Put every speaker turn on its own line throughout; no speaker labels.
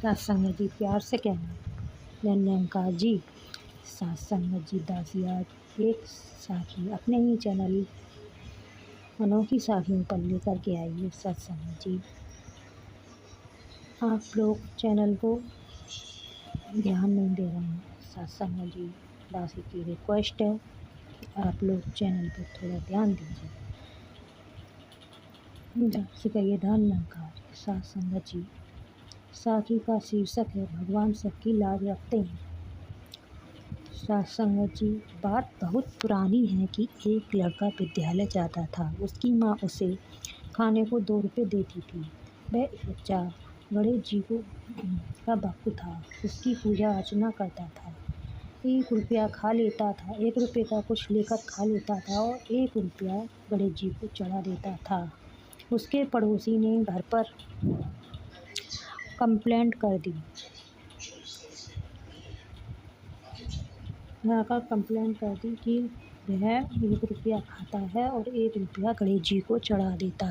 सात संगत जी प्यार से कहना धन्यंकार जी। सात संगत जी दासी आज एक साखी अपने ही चैनल अनोखी साखियों पर लेकर के आई है। सात संगत जी आप लोग चैनल को ध्यान नहीं दे रहे हैं। सात संगत जी दासी की रिक्वेस्ट है कि आप लोग चैनल पर थोड़ा ध्यान दीजिए। दासी का ये धन्यंकार। सात संगत जी साखी का शीर्षक है भगवान सबकी लाज रखते हैं। सात संगत जी बात बहुत पुरानी है कि एक लड़का विद्यालय जाता था। उसकी माँ उसे खाने को 2 रुपये देती थी। वह बच्चा गणेश जी का भक्त था। उसकी पूजा अर्चना करता था। 1 रुपया खा लेता था, 1 रुपये का कुछ लेकर खा लेता था और 1 रुपया गणेश जी को चढ़ा देता था। उसके पड़ोसी ने घर पर कंप्लेंट कर दी। जाकर कंप्लेंट कर दी कि वह 1 रुपया खाता है और 1 रुपया गणेश जी को चढ़ा देता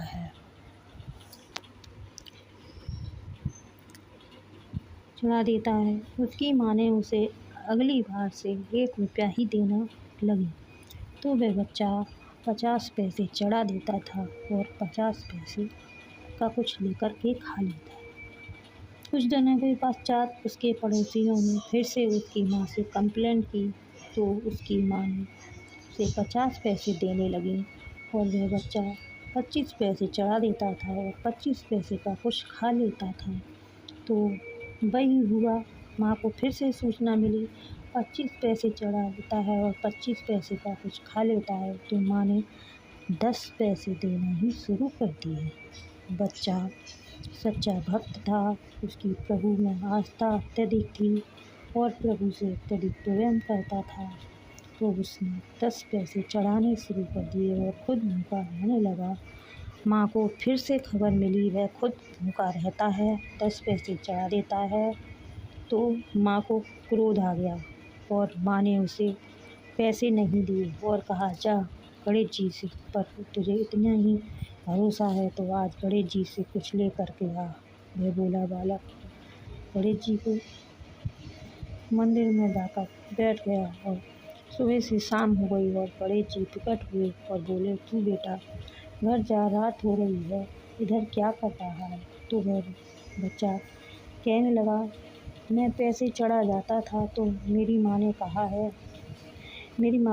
है। उसकी माँ ने उसे अगली बार से 1 रुपया ही देना लगी तो वह बच्चा 50 पैसे चढ़ा देता था और 50 पैसे का कुछ लेकर के खा लेता। कुछ दिनों के पश्चात उसके पड़ोसियों ने फिर से उसकी माँ से कंप्लेंट की तो उसकी माँ ने उसे 50 पैसे देने लगी और वह बच्चा 25 पैसे चढ़ा देता था और 25 पैसे का कुछ खा लेता था। तो वही हुआ, माँ को फिर से सूचना मिली 25 पैसे चढ़ा देता है और 25 पैसे का कुछ खा लेता है। तो माँ ने 10 पैसे देना ही शुरू कर दिए। बच्चा सच्चा भक्त था। उसकी प्रभु में आस्था अत्यधिक थी और प्रभु से अत्यधिक प्रेम करता था। तो उसने 10 पैसे चढ़ाने शुरू कर दिए और खुद भूखा रहने लगा। माँ को फिर से खबर मिली वह खुद भूखा रहता है, 10 पैसे चढ़ा देता है। तो माँ को क्रोध आ गया और माँ ने उसे पैसे नहीं दिए और कहा जा गणेश जी से पर तुझे इतना ही भरोसा है तो आज गणेश जी से कुछ ले कर के आ। वह बोला बालक गणेश जी को मंदिर में जाकर बैठ गया और सुबह से शाम हो गई और गणेश जी प्रकट हुए और बोले तू बेटा घर जा, रात हो रही है, इधर क्या कर रहा है। तो वह बच्चा कहने लगा मैं पैसे चढ़ा जाता था तो मेरी माँ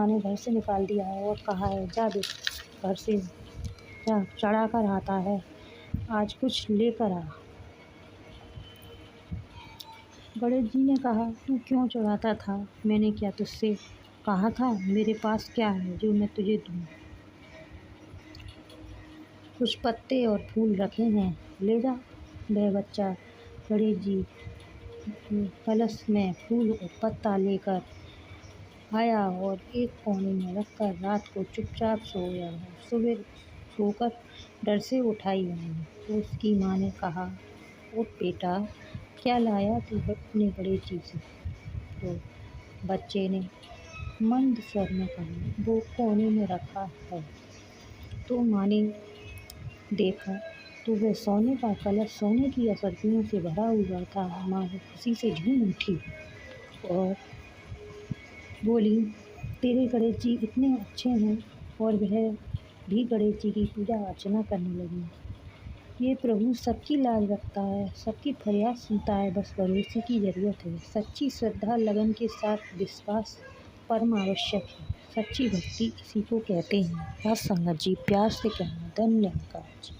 ने घर से निकाल दिया है और कहा है जा बेटा घर से जा चढ़ा कर आता है, आज कुछ लेकर आ। गणेश जी ने कहा तू क्यों चढ़ाता था, मैंने क्या तुझसे कहा था मेरे पास क्या है जो मैं तुझे दूँ। कुछ पत्ते और फूल रखे हैं, ले जा। वह बच्चा गणेश जी कलश में फूल और पत्ता लेकर आया और एक कोने में रखकर रात को चुपचाप सो गया। सुबह सोकर डर से उठाई नहीं तो उसकी माँ ने कहा उठ बेटा क्या लाया तू अपने गणेश जी से। तो बच्चे ने मंद स्वर में कहा वो कोने में रखा है। तो माँ ने देखा तो वह सोने का कलश सोने की असरफियों से भरा हुआ था। माँ खुशी से झूम उठी और बोली तेरे गणेश जी इतने अच्छे हैं और वह भी गणेश जी की पूजा अर्चना करने लगी। ये प्रभु सबकी लाज रखता है, सबकी फरियाद सुनता है, बस भरोसे की ज़रूरत है। सच्ची श्रद्धा लगन के साथ विश्वास परम आवश्यक है। सच्ची भक्ति इसी को कहते हैं। संगत जी प्यार से कहना धन्यवाद जी।